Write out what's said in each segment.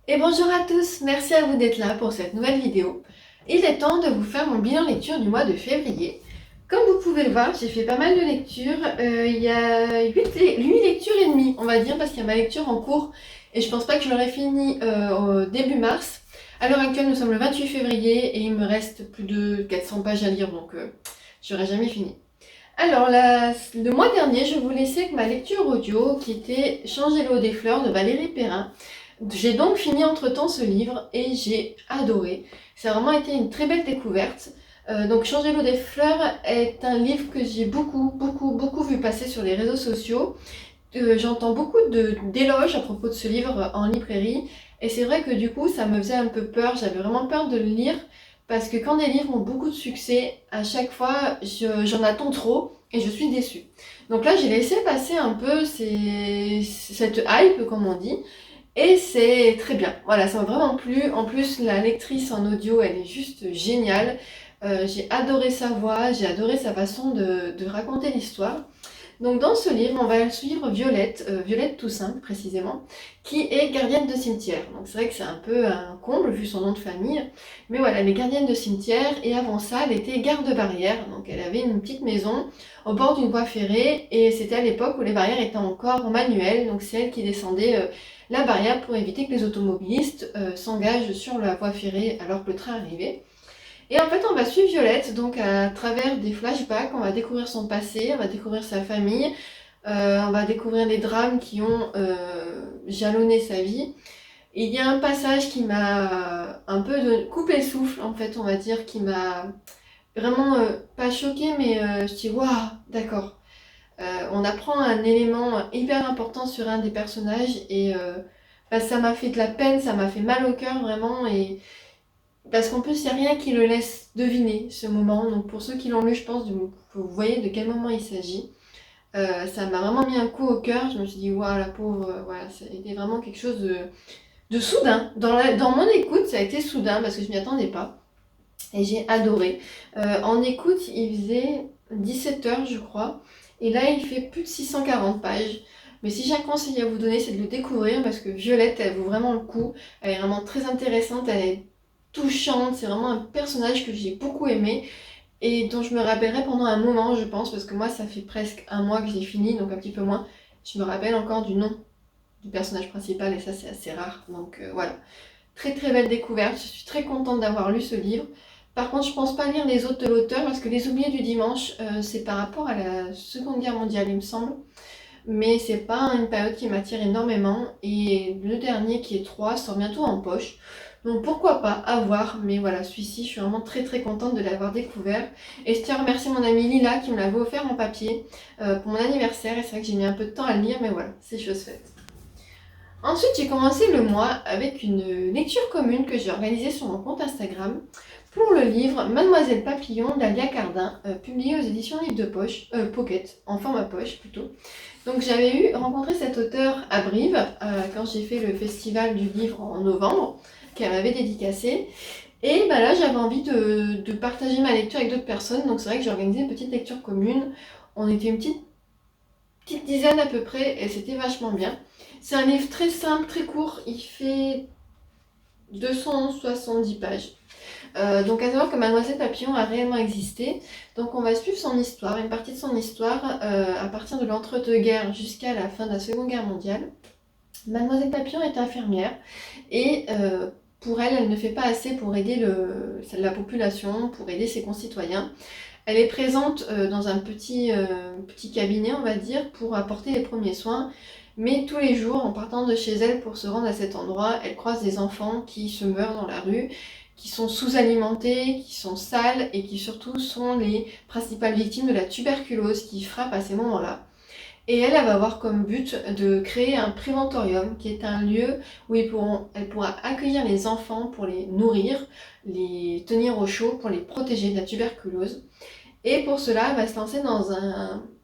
Et bonjour à tous, merci à vous d'être là pour cette nouvelle vidéo. Il est temps de vous faire mon bilan lecture du mois de février. Comme vous pouvez le voir, j'ai fait pas mal de lectures. Il y a 8 lectures et demie, on va dire, parce qu'il y a ma lecture en cours et je pense pas que je l'aurai fini au début mars. À l'heure actuelle, nous sommes le 28 février et il me reste plus de 400 pages à lire, donc j'aurai jamais fini. Alors, le mois dernier, je vous laissais avec ma lecture audio qui était Changer l'eau des fleurs de Valérie Perrin. J'ai donc fini entre-temps ce livre et j'ai adoré. Ça a vraiment été une très belle découverte. Donc Changer l'eau des fleurs est un livre que j'ai beaucoup vu passer sur les réseaux sociaux. J'entends beaucoup d'éloges à propos de ce livre en librairie et c'est vrai que du coup ça me faisait un peu peur. J'avais vraiment peur de le lire parce que quand des livres ont beaucoup de succès, à chaque fois j'en attends trop et je suis déçue. Donc là j'ai laissé passer un peu cette hype comme on dit. Et c'est très bien. Voilà, ça m'a vraiment plu. En plus, la lectrice en audio, elle est juste géniale. J'ai adoré sa voix, j'ai adoré sa façon de raconter l'histoire. Donc dans ce livre, on va suivre Violette, Violette Toussaint précisément, qui est gardienne de cimetière. Donc c'est vrai que c'est un peu un comble vu son nom de famille. Mais voilà, elle est gardienne de cimetière et avant ça, elle était garde-barrière. Donc elle avait une petite maison au bord d'une voie ferrée et c'était à l'époque où les barrières étaient encore en manuel. Donc c'est elle qui descendait la barrière pour éviter que les automobilistes s'engagent sur la voie ferrée alors que le train arrivait. Et en fait, on va suivre Violette, donc à travers des flashbacks, on va découvrir son passé, on va découvrir sa famille, on va découvrir les drames qui ont jalonné sa vie. Et il y a un passage qui m'a un peu coupé le souffle, en fait, on va dire, qui m'a vraiment pas choqué, mais je dis waouh, d'accord. On apprend un élément hyper important sur un des personnages et bah, ça m'a fait de la peine, ça m'a fait mal au cœur vraiment et parce qu'en plus il n'y a rien qui le laisse deviner ce moment. Donc pour ceux qui l'ont lu, je pense que vous voyez de quel moment il s'agit. Ça m'a vraiment mis un coup au cœur. Je me suis dit waouh la pauvre, voilà, c'était vraiment quelque chose de soudain. Dans mon écoute, ça a été soudain parce que je m'y attendais pas et j'ai adoré. En écoute, il faisait 17 heures je crois. Et là, il fait plus de 640 pages. Mais si j'ai un conseil à vous donner, c'est de le découvrir parce que Violette, elle vaut vraiment le coup. Elle est vraiment très intéressante, elle est touchante. C'est vraiment un personnage que j'ai beaucoup aimé et dont je me rappellerai pendant un moment, je pense, parce que moi, ça fait presque un mois que j'ai fini, donc un petit peu moins. Je me rappelle encore du nom du personnage principal et ça, c'est assez rare. Donc voilà. Très très belle découverte. Je suis très contente d'avoir lu ce livre. Par contre, je pense pas lire les autres de l'auteur parce que Les Oubliés du Dimanche, c'est par rapport à la Seconde Guerre mondiale, il me semble. Mais c'est pas une période qui m'attire énormément. Et le dernier, qui est 3 sort bientôt en poche. Donc pourquoi pas, à voir. Mais voilà, celui-ci, je suis vraiment très très contente de l'avoir découvert. Et je tiens à remercier mon amie Lila qui me l'avait offert en papier pour mon anniversaire. Et c'est vrai que j'ai mis un peu de temps à le lire, mais voilà, c'est chose faite. Ensuite, j'ai commencé le mois avec une lecture commune que j'ai organisée sur mon compte Instagram pour le livre Mademoiselle Papillon d'Alia Cardin, publié aux éditions Livre de Poche, Pocket, en format poche plutôt. Donc j'avais rencontré cette auteure à Brive quand j'ai fait le festival du livre en novembre, qu'elle m'avait dédicacé. Et bah là, j'avais envie de partager ma lecture avec d'autres personnes, donc c'est vrai que j'ai organisé une petite lecture commune. On était une petite dizaine à peu près et c'était vachement bien. C'est un livre très simple, très court, il fait 270 pages. Donc à savoir que Mademoiselle Papillon a réellement existé. Donc on va suivre son histoire, une partie de son histoire à partir de l'entre-deux-guerres jusqu'à la fin de la Seconde Guerre mondiale. Mademoiselle Papillon est infirmière et pour elle, elle ne fait pas assez pour aider la population, pour aider ses concitoyens. Elle est présente dans un petit cabinet, on va dire, pour apporter les premiers soins. Mais tous les jours, en partant de chez elle pour se rendre à cet endroit, elle croise des enfants qui se meurent dans la rue, qui sont sous-alimentés, qui sont sales et qui surtout sont les principales victimes de la tuberculose qui frappe à ces moments-là. Et elle va avoir comme but de créer un préventorium qui est un lieu où elle pourra accueillir les enfants pour les nourrir, les tenir au chaud, pour les protéger de la tuberculose. Et pour cela, elle va se lancer dans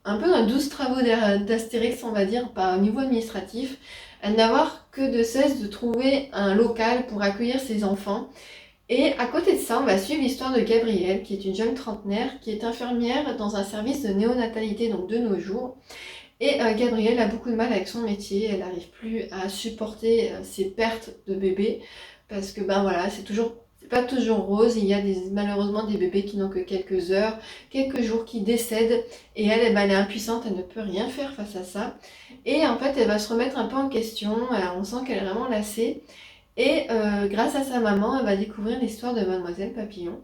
un peu un 12 travaux d'Astérix, on va dire, par niveau administratif. Elle n'a avoir que de cesse de trouver un local pour accueillir ses enfants. Et à côté de ça, on va suivre l'histoire de Gabrielle, qui est une jeune trentenaire, qui est infirmière dans un service de néonatalité, donc de nos jours. Et Gabrielle a beaucoup de mal avec son métier, elle n'arrive plus à supporter ses pertes de bébés parce que ben voilà, c'est pas toujours rose, il y a malheureusement des bébés qui n'ont que quelques heures, quelques jours qui décèdent et elle, eh ben, elle est impuissante, elle ne peut rien faire face à ça. Et en fait, elle va se remettre un peu en question, on sent qu'elle est vraiment lassée. Et grâce à sa maman, elle va découvrir l'histoire de Mademoiselle Papillon.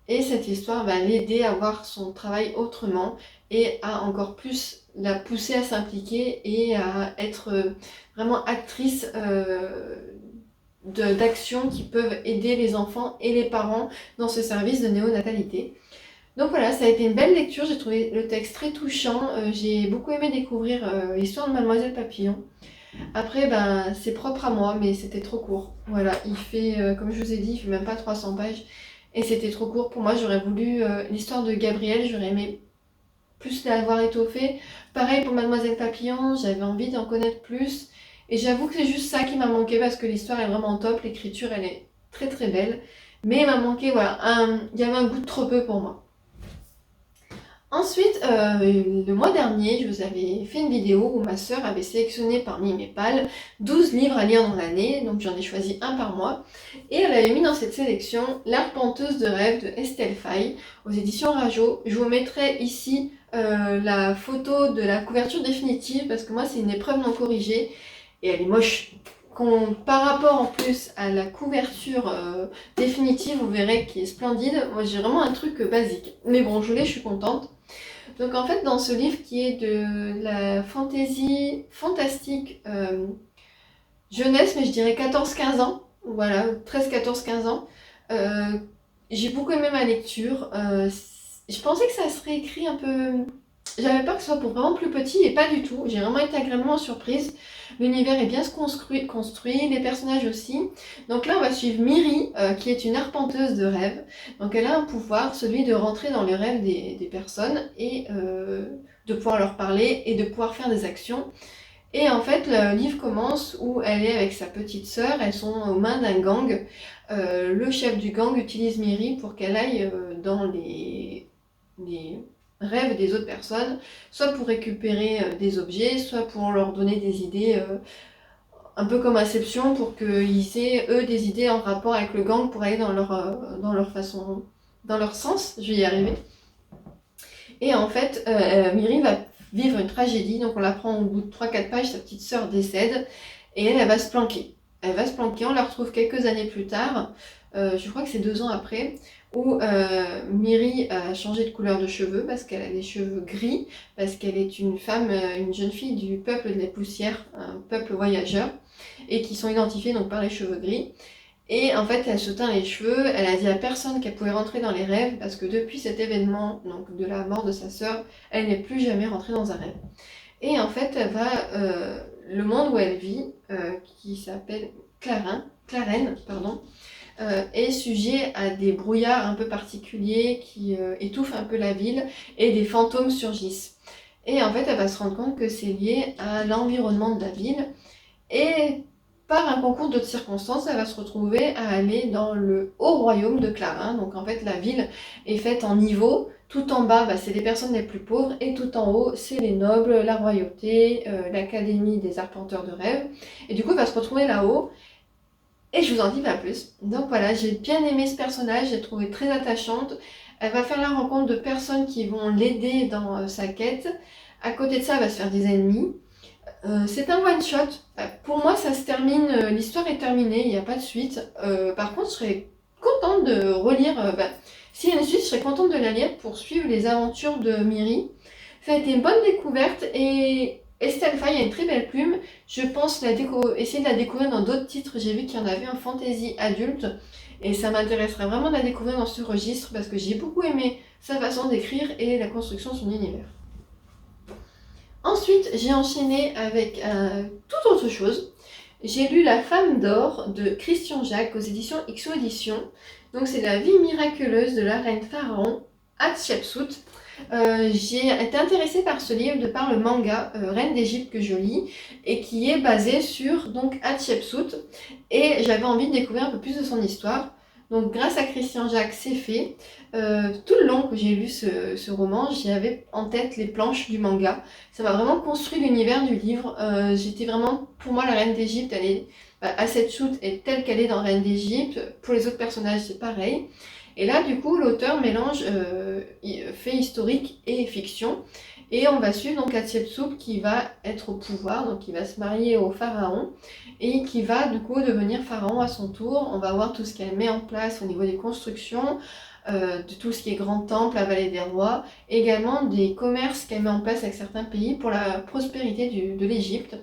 Et cette histoire va l'aider à voir son travail autrement et à encore plus la pousser à s'impliquer et à être vraiment actrice d'actions qui peuvent aider les enfants et les parents dans ce service de néonatalité. Donc voilà, ça a été une belle lecture, j'ai trouvé le texte très touchant, j'ai beaucoup aimé découvrir l'histoire de Mademoiselle Papillon. Après, ben, c'est propre à moi, mais c'était trop court. Voilà, il fait, comme je vous ai dit, il fait même pas 300 pages. Et c'était trop court pour moi, j'aurais voulu l'histoire de Gabrielle, j'aurais aimé plus l'avoir étoffée. Pareil pour Mademoiselle Papillon, j'avais envie d'en connaître plus. Et j'avoue que c'est juste ça qui m'a manqué parce que l'histoire est vraiment top, l'écriture elle est très très belle. Mais il m'a manqué, voilà, il y avait un goût de trop peu pour moi. Ensuite, le mois dernier, je vous avais fait une vidéo où ma sœur avait sélectionné parmi mes pales 12 livres à lire dans l'année, donc j'en ai choisi un par mois. Et elle avait mis dans cette sélection L'Arpenteuse de rêve de Estelle Faye aux éditions Rajo. Je vous mettrai ici la photo de la couverture définitive parce que moi c'est une épreuve non corrigée et elle est moche. Par rapport en plus à la couverture définitive, vous verrez qui est splendide. Moi j'ai vraiment un truc basique. Mais bon, je l'ai, je suis contente. Donc en fait, dans ce livre qui est de la fantaisie fantastique jeunesse, mais je dirais 14-15 ans, voilà, 13, 14, 15 ans, j'ai beaucoup aimé ma lecture. Je pensais que ça serait écrit un peu... J'avais peur que ce soit pour vraiment plus petit, et pas du tout. J'ai vraiment été agréablement surprise. L'univers est bien construit, les personnages aussi. Donc là, on va suivre Miri, qui est une arpenteuse de rêves. Donc elle a un pouvoir, celui de rentrer dans les rêves des personnes et de pouvoir leur parler et de pouvoir faire des actions. Et en fait, le livre commence où elle est avec sa petite sœur, elles sont aux mains d'un gang. Le chef du gang utilise Miri pour qu'elle aille dans les rêves des autres personnes, soit pour récupérer des objets, soit pour leur donner des idées, un peu comme Inception, pour qu'ils aient eux des idées en rapport avec le gang pour aller dans leur façon, dans leur sens. Je vais y arriver. Et en fait, Miri va vivre une tragédie, donc on l'apprend au bout de 3-4 pages, sa petite sœur décède, et elle va se planquer. Elle va se planquer, on la retrouve quelques années plus tard, je crois que c'est 2 ans après, où Miri a changé de couleur de cheveux parce qu'elle a des cheveux gris, parce qu'elle est une femme, une jeune fille du peuple des poussières, un peuple voyageur, et qui sont identifiés donc par les cheveux gris. Et en fait, elle se teint les cheveux, elle a dit à personne qu'elle pouvait rentrer dans les rêves, parce que depuis cet événement, donc de la mort de sa sœur, elle n'est plus jamais rentrée dans un rêve. Et en fait, elle va, le monde où elle vit, qui s'appelle Clarène, est sujet à des brouillards un peu particuliers qui étouffent un peu la ville, et des fantômes surgissent. Et en fait, elle va se rendre compte que c'est lié à l'environnement de la ville, et par un concours de circonstances, elle va se retrouver à aller dans le haut royaume de Clarins. Donc en fait, la ville est faite en niveaux. Tout en bas, c'est les personnes les plus pauvres, et tout en haut, c'est les nobles, la royauté, l'académie des arpenteurs de rêve. Et du coup, elle va se retrouver là-haut. Et je vous en dis pas plus. Donc voilà, j'ai bien aimé ce personnage, j'ai trouvé très attachante. Elle va faire la rencontre de personnes qui vont l'aider dans sa quête. À côté de ça, elle va se faire des ennemis. C'est un one shot. Pour moi, ça se termine. L'histoire est terminée, il n'y a pas de suite. Par contre, je serais contente de relire. S'il y a une suite, je serais contente de la lire pour suivre les aventures de Miri. Ça a été une bonne découverte et Estelle Faye a une très belle plume. Je pense essayer de la découvrir dans d'autres titres. J'ai vu qu'il y en avait en fantasy adulte et ça m'intéresserait vraiment de la découvrir dans ce registre parce que j'ai beaucoup aimé sa façon d'écrire et la construction de son univers. Ensuite, j'ai enchaîné avec toute autre chose. J'ai lu La Femme d'or de Christian Jacques aux éditions XO Éditions. Donc c'est la vie miraculeuse de la reine Pharaon, Hatshepsut. J'ai été intéressée par ce livre de par le manga Reine d'Égypte que je lis et qui est basé sur donc Hatshepsut et j'avais envie de découvrir un peu plus de son histoire. Donc grâce à Christian Jacques, c'est fait. Tout le long que j'ai lu ce roman, j'avais en tête les planches du manga. Ça m'a vraiment construit l'univers du livre. J'étais vraiment, pour moi, la Reine d'Égypte, elle est, Hatshepsut est telle qu'elle est dans Reine d'Égypte. Pour les autres personnages, c'est pareil. Et là, du coup, l'auteur mélange fait historique et fiction. Et on va suivre donc Hatshepsut qui va être au pouvoir, donc qui va se marier au pharaon et qui va du coup devenir pharaon à son tour. On va voir tout ce qu'elle met en place au niveau des constructions, de tout ce qui est grand temple, la vallée des rois, également des commerces qu'elle met en place avec certains pays pour la prospérité de l'Égypte.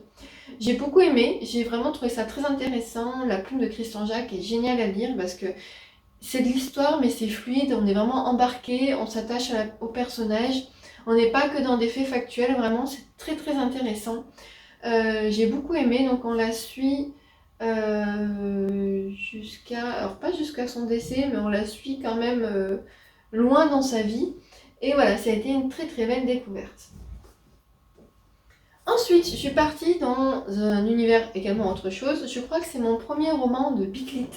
J'ai beaucoup aimé, j'ai vraiment trouvé ça très intéressant. La plume de Christian Jacques est géniale à lire parce que c'est de l'histoire, mais c'est fluide, on est vraiment embarqué, on s'attache au personnage. On n'est pas que dans des faits factuels, vraiment, c'est très très intéressant. J'ai beaucoup aimé, donc on la suit alors pas jusqu'à son décès, mais on la suit quand même loin dans sa vie. Et voilà, ça a été une très très belle découverte. Ensuite, je suis partie dans un univers également autre chose. Je crois que c'est mon premier roman de Biclit.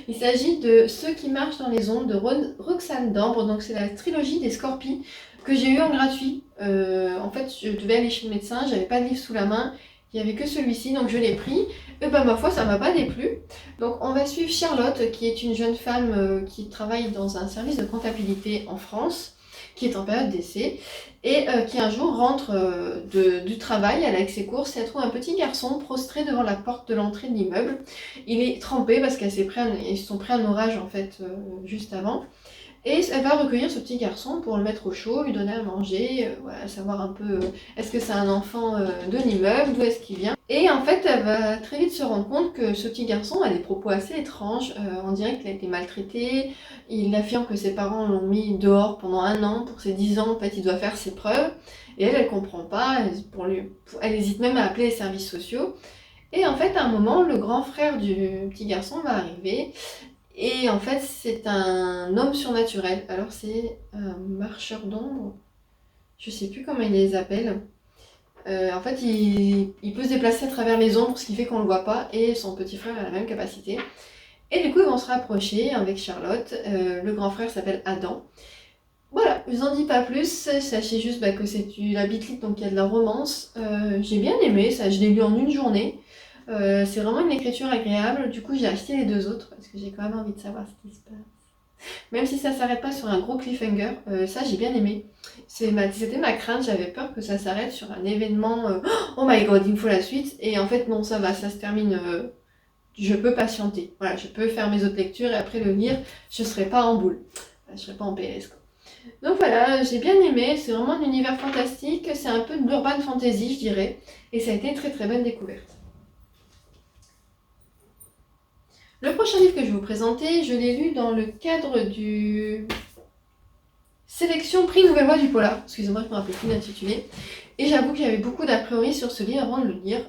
Il s'agit de Ceux qui marchent dans les ombres de Roxane Dambre. Donc c'est la trilogie des Scorpies que j'ai eu en gratuit. En fait, je devais aller chez le médecin, j'avais pas de livre sous la main. Il n'y avait que celui-ci, donc je l'ai pris. Et ben ma foi, ça m'a pas déplu. Donc on va suivre Charlotte, qui est une jeune femme qui travaille dans un service de comptabilité en France, qui est en période d'essai, et qui un jour rentre du travail, elle est avec ses courses, et elle trouve un petit garçon prostré devant la porte de l'entrée de l'immeuble. Il est trempé parce qu'ils se sont pris un orage en fait juste avant. Et elle va recueillir ce petit garçon pour le mettre au chaud, lui donner à manger, voilà, savoir un peu est-ce que c'est un enfant de l'immeuble, d'où est-ce qu'il vient. Et en fait, elle va très vite se rendre compte que ce petit garçon a des propos assez étranges. On dirait qu'il a été maltraité. Il affirme que ses parents l'ont mis dehors pendant 1 an. Pour ses 10 ans, en fait, il doit faire ses preuves. Et elle comprend pas. Elle hésite même à appeler les services sociaux. Et en fait, à un moment, le grand frère du petit garçon va arriver. Et en fait, c'est un homme surnaturel. Alors, c'est un marcheur d'ombre. Je sais plus comment il les appelle. En fait, il peut se déplacer à travers les ombres, ce qui fait qu'on le voit pas. Et son petit frère a la même capacité. Et du coup, ils vont se rapprocher avec Charlotte. Le grand frère s'appelle Adam. Voilà, je vous en dis pas plus. Sachez juste que c'est la Biclit, donc il y a de la romance. J'ai bien aimé, ça, je l'ai lu en une journée. C'est vraiment une écriture agréable. Du coup, j'ai acheté les 2 autres parce que j'ai quand même envie de savoir ce qui se passe. Même si ça s'arrête pas sur un gros cliffhanger, ça j'ai bien aimé. C'était ma crainte, j'avais peur que ça s'arrête sur un événement. Oh my god, il me faut la suite. Et en fait, non, ça va, ça se termine. Je peux patienter. Voilà, je peux faire mes autres lectures et après le lire, je serai pas en boule. Je serai pas en PLS, quoi. Donc voilà, j'ai bien aimé. C'est vraiment un univers fantastique. C'est un peu de l'urban fantasy, je dirais. Et ça a été une très très bonne découverte. Le prochain livre que je vais vous présenter, je l'ai lu dans le cadre du Sélection Prix Nouvelle Voix du Polar. Excusez-moi, je ne me rappelle plus l'intitulé. Et j'avoue que j'avais beaucoup d'a priori sur ce livre avant de le lire,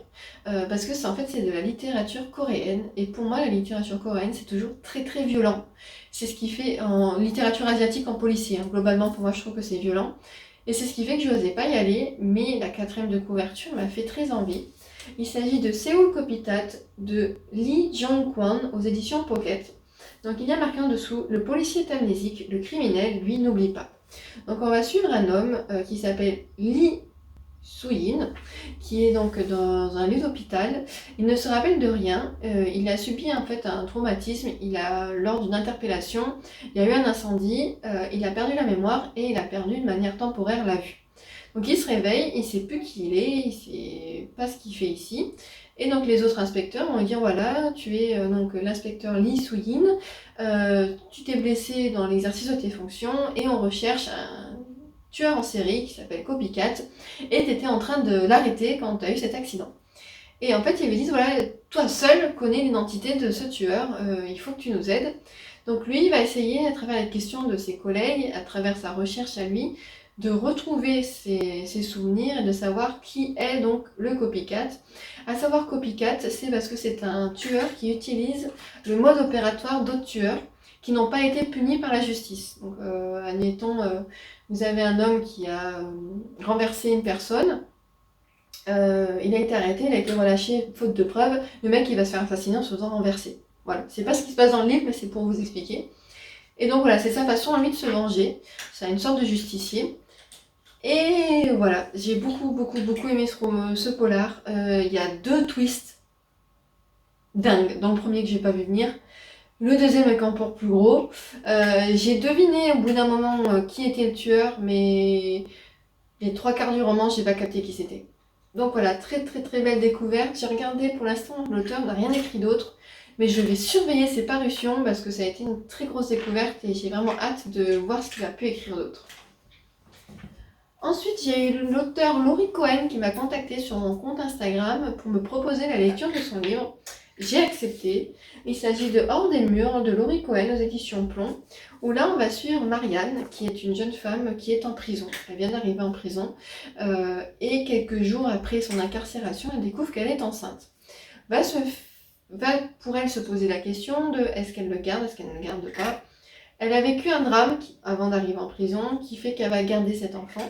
parce que en fait c'est de la littérature coréenne. Et pour moi, la littérature coréenne, c'est toujours très très violent. C'est ce qui fait en littérature asiatique, en policier. Globalement, pour moi, je trouve que c'est violent. Et c'est ce qui fait que je n'osais pas y aller, mais la 4e de couverture m'a fait très envie. Il s'agit de Seoul Copycat de Lee Jong-kwon aux éditions Pocket. Donc il y a marqué en dessous, le policier est amnésique, le criminel, lui, n'oublie pas. Donc on va suivre un homme qui s'appelle Lee Soo-in, qui est donc dans un lit d'hôpital. Il ne se rappelle de rien, il a subi en fait un traumatisme, lors d'une interpellation, il y a eu un incendie, il a perdu la mémoire et il a perdu de manière temporaire la vue. Donc il se réveille, il ne sait plus qui il est, il ne sait pas ce qu'il fait ici. Et donc les autres inspecteurs vont lui dire voilà, tu es donc l'inspecteur Lee Soo-in, tu t'es blessé dans l'exercice de tes fonctions et on recherche un tueur en série qui s'appelle Copycat et tu étais en train de l'arrêter quand tu as eu cet accident. Et en fait ils lui disent voilà, toi seul connais l'identité de ce tueur, il faut que tu nous aides. Donc lui il va essayer à travers les questions de ses collègues, à travers sa recherche à lui, de retrouver ses souvenirs et de savoir qui est donc le copycat. À savoir copycat, c'est parce que c'est un tueur qui utilise le mode opératoire d'autres tueurs qui n'ont pas été punis par la justice. Donc admettons, vous avez un homme qui a renversé une personne, il a été arrêté, il a été relâché faute de preuves, le mec il va se faire assassiner en se faisant renverser. Voilà, c'est pas ce qui se passe dans le livre, mais c'est pour vous expliquer. Et donc voilà, c'est sa façon à lui de se venger. C'est une sorte de justicier. Et voilà, j'ai beaucoup aimé ce polar. Il y a 2 twists dingues dans le premier que j'ai pas vu venir. Le deuxième est encore plus gros. J'ai deviné au bout d'un moment qui était le tueur, mais les 3/4 du roman, j'ai pas capté qui c'était. Donc voilà, très belle découverte. J'ai regardé, pour l'instant, l'auteur n'a rien écrit d'autre, mais je vais surveiller ses parutions parce que ça a été une très grosse découverte et j'ai vraiment hâte de voir ce qu'il a pu écrire d'autre. Ensuite, j'ai eu l'auteur Laurie Cohen qui m'a contacté sur mon compte Instagram pour me proposer la lecture de son livre. J'ai accepté. Il s'agit de Hors des murs de Laurie Cohen aux éditions Plomb, où là on va suivre Marianne, qui est une jeune femme qui est en prison. Elle vient d'arriver en prison et quelques jours après son incarcération, elle découvre qu'elle est enceinte. Va pour elle se poser la question de est-ce qu'elle le garde, est-ce qu'elle ne le garde pas. Elle a vécu un drame avant d'arriver en prison qui fait qu'elle va garder cet enfant.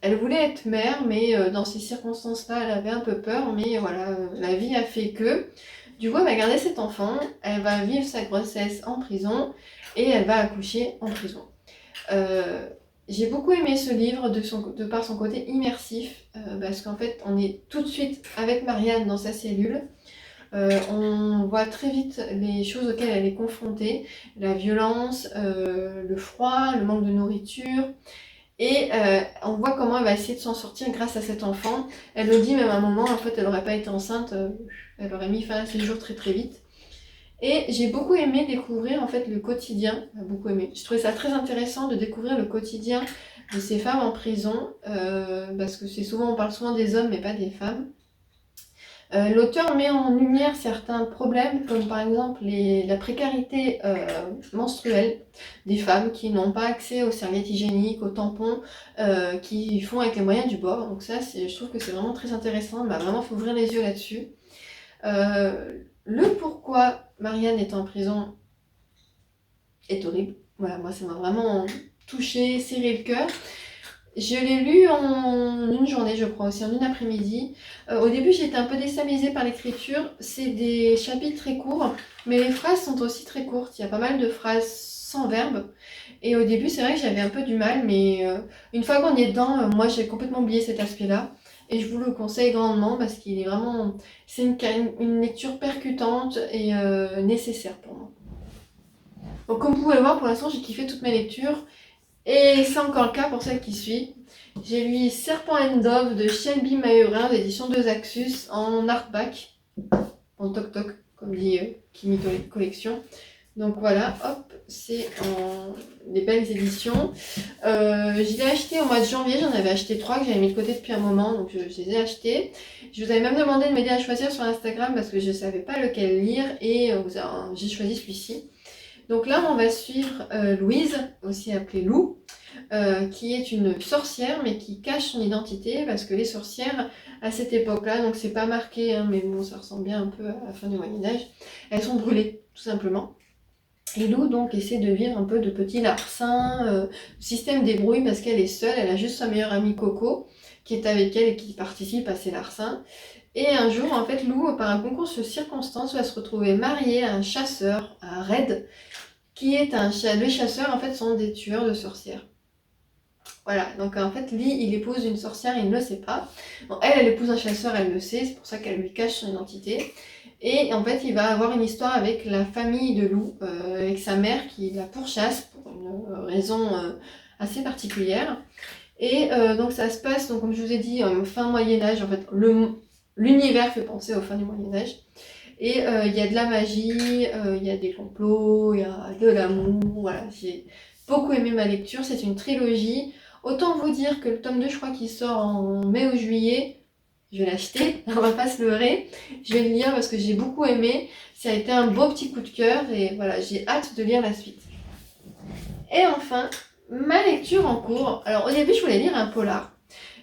Elle voulait être mère, mais dans ces circonstances-là, elle avait un peu peur, mais voilà, la vie a fait que. Du coup, elle va garder cet enfant, elle va vivre sa grossesse en prison, et elle va accoucher en prison. J'ai beaucoup aimé ce livre de par son côté immersif, parce qu'en fait, on est tout de suite avec Marianne dans sa cellule. On voit très vite les choses auxquelles elle est confrontée, la violence, le froid, le manque de nourriture. Et on voit comment elle va essayer de s'en sortir grâce à cet enfant. Elle le dit même à un moment, en fait, elle n'aurait pas été enceinte, elle aurait mis fin à ses jours très vite. Et j'ai beaucoup aimé découvrir en fait le quotidien, beaucoup aimé. Je trouvais ça très intéressant de découvrir le quotidien de ces femmes en prison, parce que on parle souvent des hommes mais pas des femmes. L'auteur met en lumière certains problèmes, comme par exemple la précarité menstruelle des femmes qui n'ont pas accès aux serviettes hygiéniques, aux tampons, qui font avec les moyens du bord. Donc ça, je trouve que c'est vraiment très intéressant. Bah, vraiment, il faut ouvrir les yeux là-dessus. Le pourquoi Marianne est en prison est horrible. Voilà, moi, ça m'a vraiment touchée, serré le cœur. Je l'ai lu en une journée, je crois, aussi en une après-midi. Au début, j'étais un peu déstabilisée par l'écriture. C'est des chapitres très courts, mais les phrases sont aussi très courtes. Il y a pas mal de phrases sans verbe. Et au début, c'est vrai que j'avais un peu du mal, mais une fois qu'on y est dedans, moi, j'ai complètement oublié cet aspect-là. Et je vous le conseille grandement parce qu'il est vraiment... C'est une lecture percutante et nécessaire pour moi. Donc, comme vous pouvez le voir, pour l'instant, j'ai kiffé toutes mes lectures. Et c'est encore le cas pour celle qui suit. J'ai lu Serpent and Dove de Shelby Mahurin, d'édition de Zaxus, en hardback, en toc-toc, comme dit Kimi Collection. Donc voilà, hop, c'est des belles éditions. Je l'ai acheté au mois de janvier, j'en avais acheté 3 que j'avais mis de côté depuis un moment, donc je les ai achetés. Je vous avais même demandé de m'aider à choisir sur Instagram parce que je ne savais pas lequel lire et j'ai choisi celui-ci. Donc là, on va suivre Louise, aussi appelée Lou, qui est une sorcière, mais qui cache son identité, parce que les sorcières, à cette époque-là, donc c'est pas marqué, hein, mais bon, ça ressemble bien un peu à la fin du Moyen-Âge, elles sont brûlées, tout simplement. Et Lou, donc, essaie de vivre un peu de petits larcins, le système débrouille parce qu'elle est seule, elle a juste sa meilleure amie Coco, qui est avec elle et qui participe à ces larcins. Et un jour, en fait, Lou, par un concours de circonstances, va se retrouver mariée à un chasseur, à Red, qui est les chasseurs, en fait, sont des tueurs de sorcières. Voilà, donc en fait, lui, il épouse une sorcière, il ne le sait pas. Bon, elle épouse un chasseur, elle le sait, c'est pour ça qu'elle lui cache son identité. Et en fait, il va avoir une histoire avec la famille de Lou, avec sa mère qui la pourchasse pour une raison assez particulière. Et donc ça se passe, donc, comme je vous ai dit, fin Moyen-Âge, en fait, l'univers fait penser au fin du Moyen-Âge. Et il y a de la magie, il y a des complots, il y a de l'amour, voilà. J'ai beaucoup aimé ma lecture, c'est une trilogie. Autant vous dire que le tome 2, je crois qu'il sort en mai ou juillet. Je vais l'acheter, on va pas se leurrer. Je vais le lire parce que j'ai beaucoup aimé. Ça a été un beau petit coup de cœur et voilà, j'ai hâte de lire la suite. Et enfin, ma lecture en cours. Alors au début, je voulais lire un polar.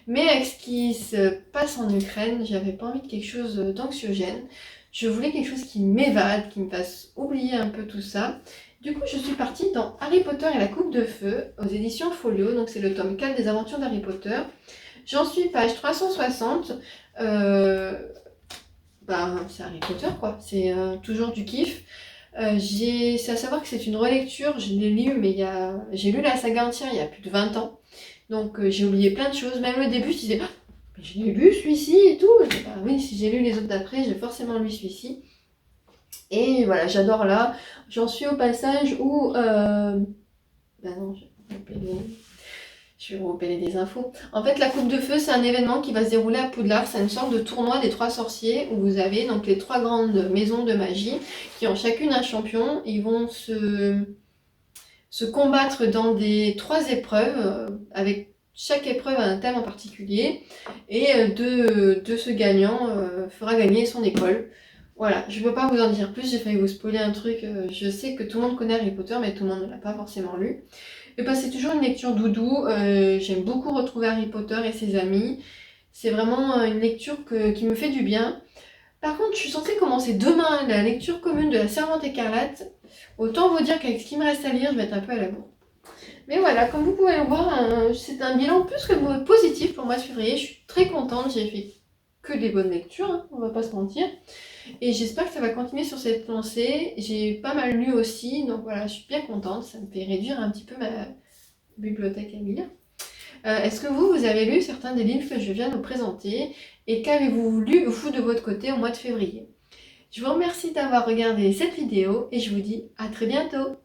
Mais avec ce qui se passe en Ukraine, j'avais pas envie de quelque chose d'anxiogène. Je voulais quelque chose qui m'évade, qui me fasse oublier un peu tout ça. Du coup, je suis partie dans Harry Potter et la Coupe de Feu aux éditions Folio. Donc c'est le tome 4 des aventures d'Harry Potter. J'en suis page 360. bah, c'est Harry Potter quoi, c'est toujours du kiff. C'est à savoir que c'est une relecture, je l'ai lu, mais j'ai lu la saga entière il y a plus de 20 ans. Donc j'ai oublié plein de choses. Même au début, je disais, ah, mais je l'ai lu celui-ci et tout. Je dis, bah oui, si j'ai lu les autres d'après, j'ai forcément lu celui-ci. Et voilà, j'adore là. J'en suis au passage où... Bah non, je vais vous repeler des infos. En fait, la Coupe de Feu, c'est un événement qui va se dérouler à Poudlard. C'est une sorte de tournoi des 3 sorciers où vous avez donc les 3 grandes maisons de magie qui ont chacune un champion. Ils vont se combattre dans des 3 épreuves avec chaque épreuve a un thème en particulier et de ce gagnant fera gagner son école. Voilà, je ne peux pas vous en dire plus, j'ai failli vous spoiler un truc. Je sais que tout le monde connaît Harry Potter, mais tout le monde ne l'a pas forcément lu. Et bah, c'est toujours une lecture doudou. J'aime beaucoup retrouver Harry Potter et ses amis. C'est vraiment une lecture qui me fait du bien. Par contre, je suis censée commencer demain la lecture commune de la Servante écarlate. Autant vous dire qu'avec ce qui me reste à lire, je vais être un peu à la bourre. Mais voilà, comme vous pouvez le voir, c'est un bilan plus que positif pour moi ce février. Je suis très contente, j'ai fait que des bonnes lectures, hein, on va pas se mentir. Et j'espère que ça va continuer sur cette lancée. J'ai pas mal lu aussi, donc voilà, je suis bien contente. Ça me fait réduire un petit peu ma bibliothèque à lire. Est-ce que vous avez lu certains des livres que je viens de vous présenter et qu'avez-vous lu vous de votre côté au mois de février? Je vous remercie d'avoir regardé cette vidéo et je vous dis à très bientôt.